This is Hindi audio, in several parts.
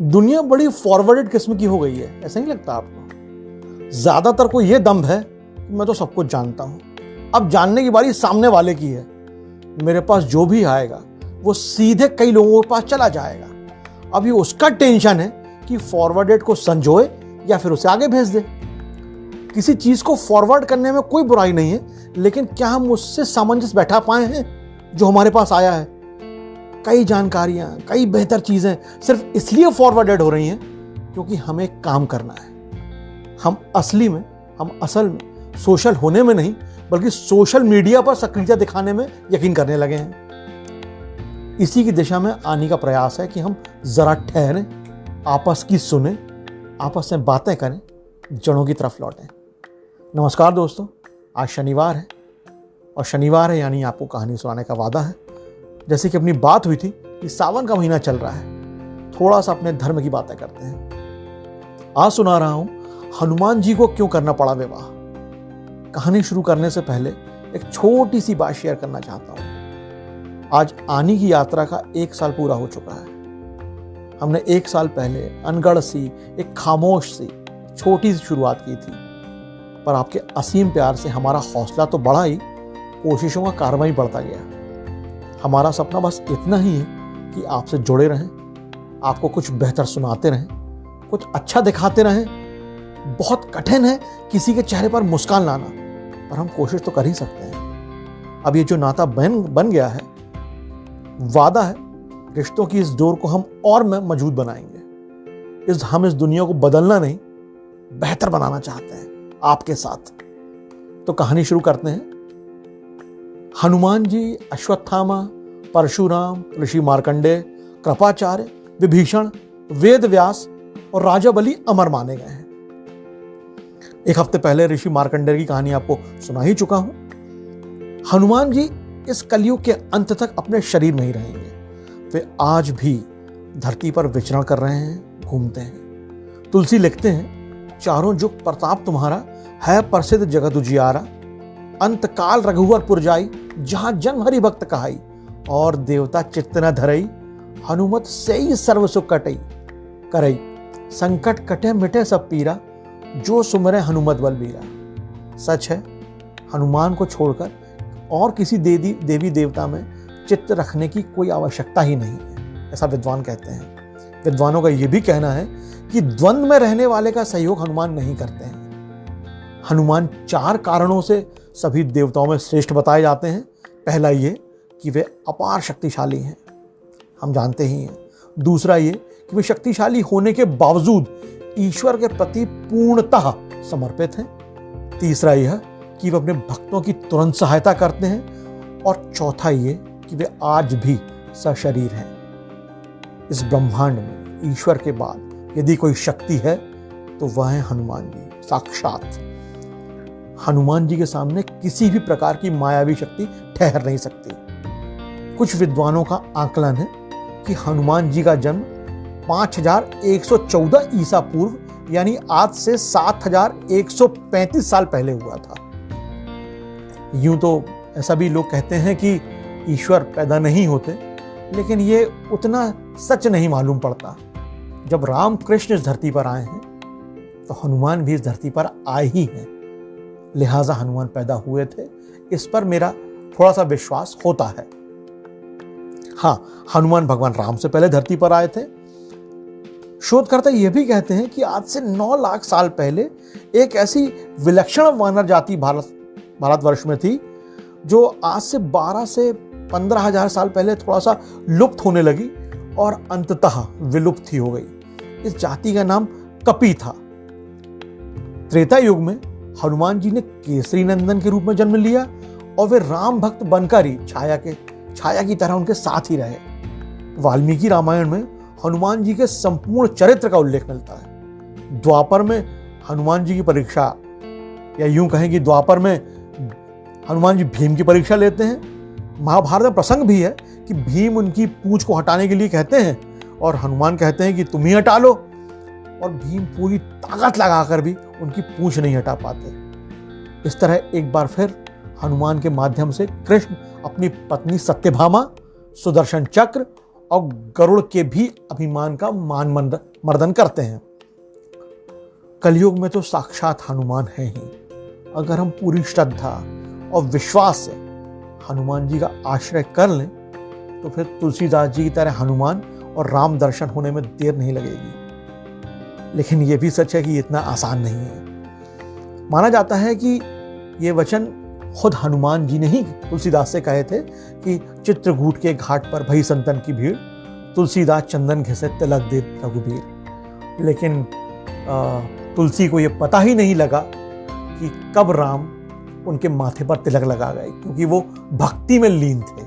दुनिया बड़ी फॉरवर्डेड किस्म की हो गई है, ऐसा नहीं लगता आपको? ज्यादातर को यह दम है कि मैं तो सब कुछ जानता हूं, अब जानने की बारी सामने वाले की है। मेरे पास जो भी आएगा वो सीधे कई लोगों के पास चला जाएगा। अभी उसका टेंशन है कि फॉरवर्डेड को संजोए या फिर उसे आगे भेज दे। किसी चीज को फॉरवर्ड करने में कोई बुराई नहीं है, लेकिन क्या हम उससे सामंजस्य बैठा पाए हैं जो हमारे पास आया है? कई जानकारियां, कई बेहतर चीजें सिर्फ इसलिए फॉरवर्डेड हो रही हैं क्योंकि हमें काम करना है। हम असल में सोशल होने में नहीं, बल्कि सोशल मीडिया पर सक्रियता दिखाने में यकीन करने लगे हैं। इसी की दिशा में आने का प्रयास है कि हम जरा ठहरें, आपस की सुने, आपस में बातें करें, जड़ों की तरफ लौटें। नमस्कार दोस्तों, आज शनिवार है और शनिवार है यानी आपको कहानी सुनाने का वादा है। जैसे कि अपनी बात हुई थी कि सावन का महीना चल रहा है, थोड़ा सा अपने धर्म की बातें करते हैं। आज सुना रहा हूं हनुमान जी को क्यों करना पड़ा विवाह। कहानी शुरू करने से पहले एक छोटी सी बात शेयर करना चाहता हूं। आज आनी की यात्रा का 1 साल पूरा हो चुका है। हमने 1 साल पहले अनगढ़ सी, एक खामोश सी छोटी सी शुरुआत की थी, पर आपके असीम प्यार से हमारा हौसला तो बढ़ा ही, कोशिशों का कारवाई बढ़ता गया। हमारा सपना बस इतना ही है कि आपसे जुड़े रहें, आपको कुछ बेहतर सुनाते रहें, कुछ अच्छा दिखाते रहें। बहुत कठिन है किसी के चेहरे पर मुस्कान लाना, पर हम कोशिश तो कर ही सकते हैं। अब ये जो नाता बन गया है, वादा है रिश्तों की इस डोर को हम और मजबूत बनाएंगे। हम इस दुनिया को बदलना नहीं, बेहतर बनाना चाहते हैं आपके साथ। तो कहानी शुरू करते हैं। हनुमान जी, अश्वत्थामा, परशुराम, ऋषि मार्कंडेय, कृपाचार्य, विभीषण, वेद व्यास और राजा बलि अमर माने गए हैं। 1 हफ्ते पहले ऋषि मार्कंडेय की कहानी आपको सुना ही चुका हूं। हनुमान जी इस कलयुग के अंत तक अपने शरीर में ही रहेंगे। वे आज भी धरती पर विचरण कर रहे हैं, घूमते हैं। तुलसी लिखते हैं, चारों जुग प्रताप तुम्हारा, है प्रसिद्ध जगत उजियारा। अंतकाल रघुवर जाई, जहां जन्म हरि भक्त कहाई। और देवता चित्त न धरई, हनुमत से ही सर्व सुख कटई करई। संकट कटे मिटे सब पीरा, जो सुमरे हनुमत बलबीरा। सच है, हनुमान को छोड़कर और किसी देवी देवता में चित्त रखने की कोई आवश्यकता ही नहीं है, ऐसा विद्वान कहते हैं। विद्वानों का यह भी कहना है कि द्वंद्व में रहने वाले का सहयोग हनुमान नहीं करते हैं। हनुमान 4 कारणों से सभी देवताओं में श्रेष्ठ बताए जाते हैं। पहला ये कि वे अपार शक्तिशाली हैं, हम जानते ही हैं। दूसरा ये कि वे शक्तिशाली होने के बावजूद ईश्वर के प्रति पूर्णतः समर्पित हैं। तीसरा यह कि वे अपने भक्तों की तुरंत सहायता करते हैं। और चौथा ये कि वे आज भी सशरीर हैं। इस ब्रह्मांड में ईश्वर के बाद यदि कोई शक्ति है तो वह है हनुमान जी, साक्षात। हनुमान जी के सामने किसी भी प्रकार की मायावी शक्ति ठहर नहीं सकती। कुछ विद्वानों का आकलन है कि हनुमान जी का जन्म 5114 ईसा पूर्व यानी आज से 7135 साल पहले हुआ था। यूं तो ऐसा भी लोग कहते हैं कि ईश्वर पैदा नहीं होते, लेकिन ये उतना सच नहीं मालूम पड़ता। जब राम कृष्ण इस धरती पर आए हैं तो हनुमान भी इस धरती पर आए ही हैं, लिहाजा हनुमान पैदा हुए थे, इस पर मेरा थोड़ा सा विश्वास होता है। हाँ, हनुमान भगवान राम से पहले धरती पर आए थे। शोधकर्ता यह भी कहते हैं कि आज से 9 लाख साल पहले एक ऐसी विलक्षण वानर जाति भारतवर्ष में थी जो आज से 12 से 15 हजार साल पहले थोड़ा सा लुप्त होने लगी और अंततः विलुप्त ही हो गई। इस जाति का नाम कपि था। त्रेता युग में हनुमान जी ने केसरी नंदन के रूप में जन्म लिया और वे राम भक्त बनकर ही छाया की तरह उनके साथ ही रहे। वाल्मीकि रामायण में हनुमान जी के संपूर्ण चरित्र का उल्लेख मिलता है। द्वापर में हनुमान जी की परीक्षा या यूं कहें कि द्वापर में हनुमान जी भीम की परीक्षा लेते हैं। महाभारत में प्रसंग भी है कि भीम उनकी पूंछ को हटाने के लिए कहते हैं और हनुमान कहते हैं कि तुम ही हटा लो, और भीम पूरी ताकत लगाकर भी उनकी पूंछ नहीं हटा पाते। इस तरह एक बार फिर हनुमान के माध्यम से कृष्ण अपनी पत्नी सत्यभामा, सुदर्शन चक्र और गरुड़ के भी अभिमान का मान मर्दन करते हैं। कलयुग में तो साक्षात हनुमान है ही। अगर हम पूरी श्रद्धा और विश्वास से हनुमान जी का आश्रय कर लें तो फिर तुलसीदास जी की तरह हनुमान और राम दर्शन होने में देर नहीं लगेगी। लेकिन यह भी सच है कि इतना आसान नहीं है। माना जाता है कि ये वचन खुद हनुमान जी ने ही तुलसीदास से कहे थे कि चित्रकूट के घाट पर भई संतन की भीड़, तुलसीदास चंदन घिसे तिलक दे रघुबीर। लेकिन तुलसी को यह पता ही नहीं लगा कि कब राम उनके माथे पर तिलक लगा गए, क्योंकि वो भक्ति में लीन थे।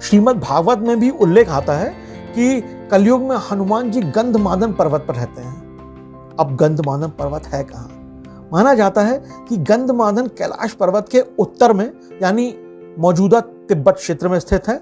श्रीमद् भागवत में भी उल्लेख आता है कि कलयुग में हनुमान जी गंधमादन पर्वत पर रहते हैं। अब गंधमादन पर्वत है कहाँ? माना जाता है कि गंधमादन कैलाश पर्वत के उत्तर में यानी मौजूदा तिब्बत क्षेत्र में स्थित है,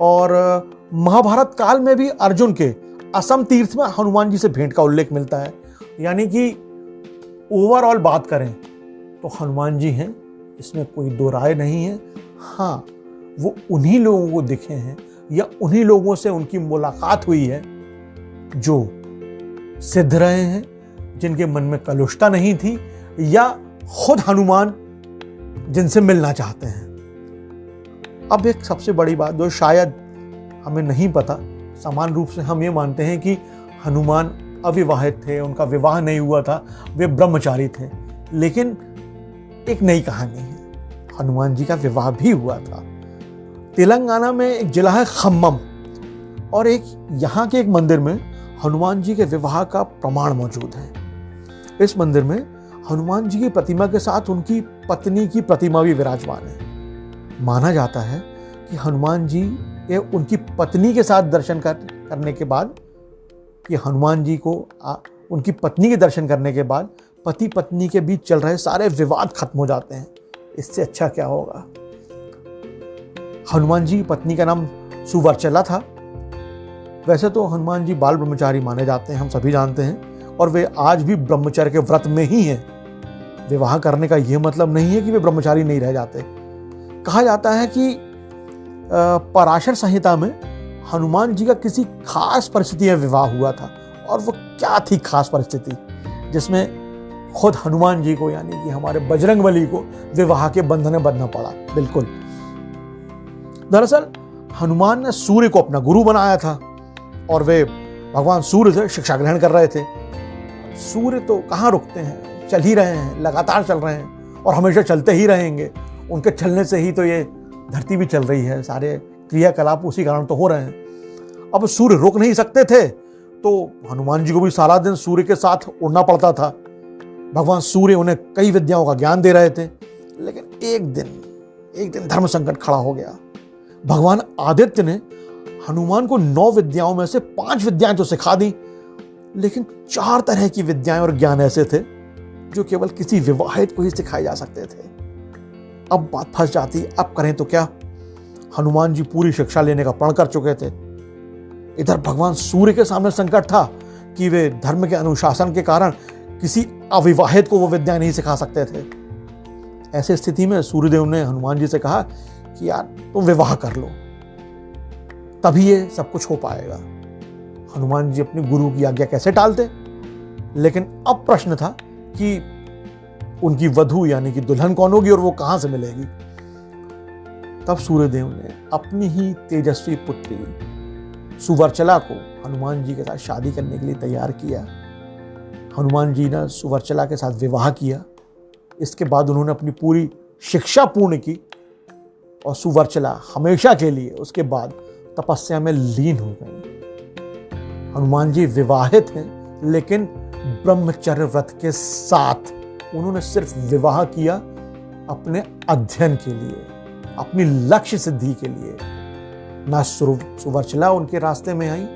और महाभारत काल में भी अर्जुन के असम तीर्थ में हनुमान जी से भेंट का उल्लेख मिलता है। यानी कि ओवरऑल बात करें तो हनुमान जी हैं, इसमें कोई दो राय नहीं है। हाँ, वो उन्हीं लोगों को दिखे हैं या उन्हीं लोगों से उनकी मुलाकात हुई है जो सिद्ध रहे हैं, जिनके मन में कलुषता नहीं थी, या खुद हनुमान जिनसे मिलना चाहते हैं। अब एक सबसे बड़ी बात जो शायद हमें नहीं पता, समान रूप से हम ये मानते हैं कि हनुमान अविवाहित थे, उनका विवाह नहीं हुआ था, वे ब्रह्मचारी थे। लेकिन एक नई कहानी है, हनुमान जी का विवाह भी हुआ था। तेलंगाना में एक जिला है खम्मम, और एक यहाँ के एक मंदिर में हनुमान जी के विवाह का प्रमाण मौजूद है। इस मंदिर में हनुमान जी की प्रतिमा के साथ उनकी पत्नी की प्रतिमा भी विराजमान है। माना जाता है कि हनुमान जी ये उनकी पत्नी के साथ दर्शन करने के बाद, कि हनुमान जी को उनकी पत्नी के दर्शन करने के बाद पति पत्नी के बीच चल रहे सारे विवाद खत्म हो जाते हैं। इससे अच्छा क्या होगा? हनुमान जी की पत्नी का नाम सुवर्चला था। वैसे तो हनुमान जी बाल ब्रह्मचारी माने जाते हैं, हम सभी जानते हैं, और वे आज भी ब्रह्मचर्य के व्रत में ही हैं। विवाह करने का यह मतलब नहीं है कि वे ब्रह्मचारी नहीं रह जाते। कहा जाता है कि पराशर संहिता में हनुमान जी का किसी खास परिस्थिति में विवाह हुआ था, और वो क्या थी खास परिस्थिति जिसमें खुद हनुमान जी को यानी कि हमारे बजरंगबली को विवाह के बंधन में बंधना पड़ा। बिल्कुल, दरअसल हनुमान ने सूर्य को अपना गुरु बनाया था और वे भगवान सूर्य से शिक्षा ग्रहण कर रहे थे। सूर्य तो कहाँ रुकते हैं, चल ही रहे हैं, लगातार चल रहे हैं और हमेशा चलते ही रहेंगे। उनके चलने से ही तो ये धरती भी चल रही है, सारे क्रियाकलाप उसी कारण तो हो रहे हैं। अब सूर्य रुक नहीं सकते थे तो हनुमान जी को भी सारा दिन सूर्य के साथ उड़ना पड़ता था। भगवान सूर्य उन्हें कई विद्याओं का ज्ञान दे रहे थे, लेकिन एक दिन धर्म संकट खड़ा हो गया। भगवान आदित्य ने हनुमान को 9 विद्याओं में से 5 विद्याएं तो सिखा दी, लेकिन 4 तरह की विद्याएं और ज्ञान ऐसे थे जो केवल किसी विवाहित को ही सिखाए जा सकते थे। अब बात फंस जाती, अब करें तो क्या? हनुमान जी पूरी शिक्षा लेने का प्रण कर चुके थे। इधर भगवान सूर्य के सामने संकट था कि वे धर्म के अनुशासन के कारण किसी अविवाहित को वो विद्या नहीं सिखा सकते थे। ऐसी स्थिति में सूर्यदेव ने हनुमान जी से कहा कि यार तुम विवाह कर लो, तभी ये सब कुछ हो पाएगा। हनुमान जी अपने गुरु की आज्ञा कैसे टालते? लेकिन अब प्रश्न था कि उनकी वधू यानी कि दुल्हन कौन होगी और वो कहां से मिलेगी। तब सूर्यदेव ने अपनी ही तेजस्वी पुत्री सुवर्चला को हनुमान जी के साथ शादी करने के लिए तैयार किया। हनुमान जी ने सुवर्चला के साथ विवाह किया। इसके बाद उन्होंने अपनी पूरी शिक्षा पूर्ण की और सुवर्चला हमेशा के लिए उसके बाद तपस्या में लीन हो गई। हनुमान जी विवाहित हैं, लेकिन ब्रह्मचर्य व्रत के साथ। उन्होंने सिर्फ विवाह किया अपने अध्ययन के लिए, अपनी लक्ष्य सिद्धि के लिए। ना सुवर्चला उनके रास्ते में आई,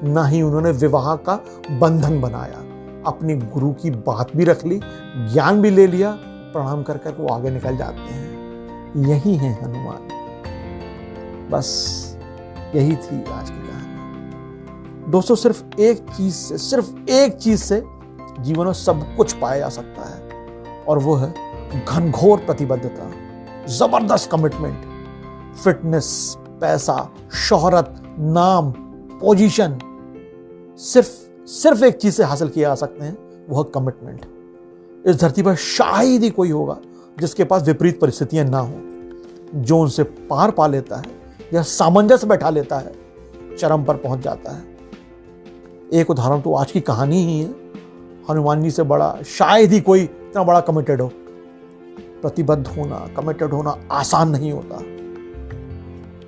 ना ही उन्होंने विवाह का बंधन बनाया। अपनी गुरु की बात भी रख ली, ज्ञान भी ले लिया, प्रणाम कर कर वो आगे निकल जाते हैं। यही है हनुमान। बस यही थी आज की कहानी। दोस्तों, सिर्फ एक चीज से जीवन में सब कुछ पाया जा सकता है, और वो है घनघोर प्रतिबद्धता, जबरदस्त कमिटमेंट। फिटनेस, पैसा, शोहरत, नाम, पोजीशन, सिर्फ एक चीज से हासिल किया जा सकते हैं, वो है कमिटमेंट। इस धरती पर शायद ही कोई होगा जिसके पास विपरीत परिस्थितियां ना हो, जो उनसे पार पा लेता है या सामंजस्य बैठा लेता है, चरम पर पहुंच जाता है। एक उदाहरण तो आज की कहानी ही है। हनुमान जी से बड़ा शायद ही कोई इतना बड़ा कमिटेड हो। प्रतिबद्ध होना, कमिटेड होना आसान नहीं होता,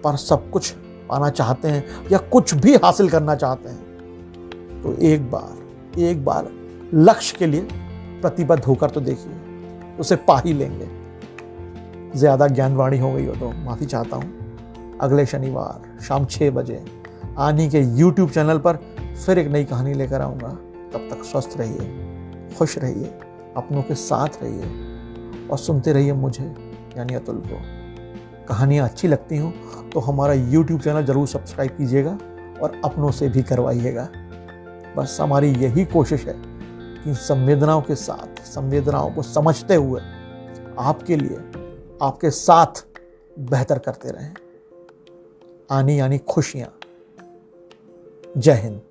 पर सब कुछ पाना चाहते हैं या कुछ भी हासिल करना चाहते हैं तो एक बार लक्ष्य के लिए प्रतिबद्ध होकर तो देखिए, उसे पा ही लेंगे। ज्यादा ज्ञानवाणी हो गई हो तो माफी चाहता हूं। अगले शनिवार शाम 6 बजे आनी के YouTube चैनल पर फिर एक नई कहानी लेकर आऊंगा। तब तक स्वस्थ रहिए, खुश रहिए, अपनों के साथ रहिए और सुनते रहिए मुझे यानी अतुल को। कहानियाँ अच्छी लगती हों तो हमारा YouTube चैनल जरूर सब्सक्राइब कीजिएगा और अपनों से भी करवाइएगा। बस हमारी यही कोशिश है कि संवेदनाओं के साथ, संवेदनाओं को समझते हुए आपके लिए, आपके साथ बेहतर करते रहें। आनी यानी खुशियाँ। जय हिंद।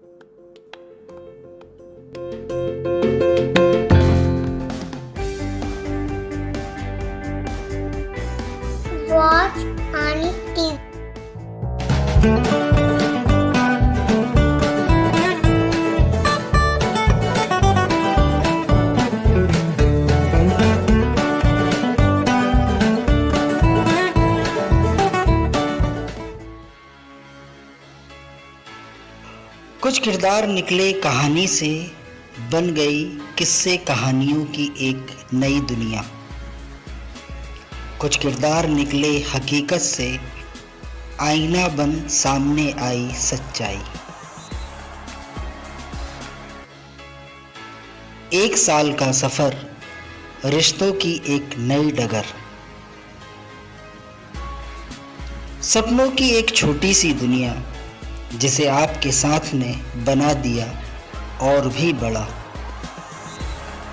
Watch Ani TV. कुछ किरदार निकले कहानी से, बन गई किस्से कहानियों की एक नई दुनिया। कुछ किरदार निकले हकीकत से, आईना बन सामने आई सच्चाई। 1 साल का सफर, रिश्तों की एक नई डगर, सपनों की एक छोटी सी दुनिया जिसे आपके साथ ने बना दिया और भी बड़ा।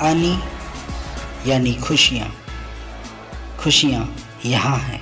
आनी यानी खुशियाँ, खुशियाँ यहाँ हैं।